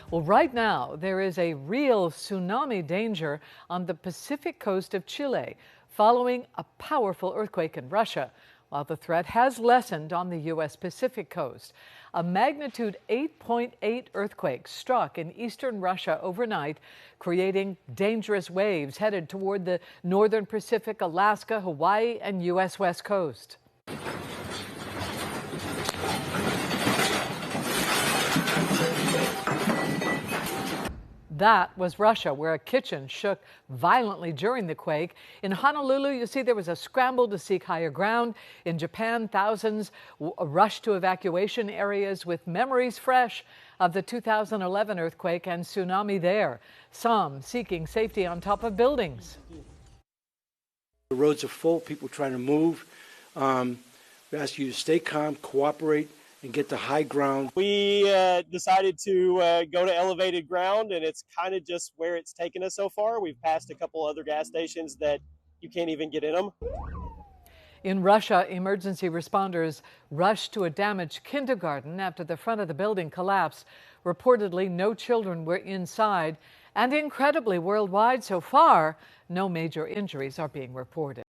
Well, right now, there is a real tsunami danger on the Pacific coast of Chile following a powerful earthquake in Russia, while the threat has lessened on the U.S. Pacific coast. A magnitude 8.8 earthquake struck in eastern Russia overnight, creating dangerous waves headed toward the northern Pacific, Alaska, Hawaii, and U.S. West Coast. That was Russia, where a kitchen shook violently during the quake. In Honolulu, you see there was a scramble to seek higher ground. In Japan, thousands rushed to evacuation areas with memories fresh of the 2011 earthquake and tsunami there. Some seeking safety on top of buildings. The roads are full, people trying to move. We ask you to stay calm, cooperate, and get to high ground. We decided to go to elevated ground, and it's kind of just where it's taken us so far. We've passed a couple other gas stations that you can't even get in them. In Russia, emergency responders rushed to a damaged kindergarten after the front of the building collapsed. Reportedly, no children were inside, and incredibly, worldwide so far, no major injuries are being reported.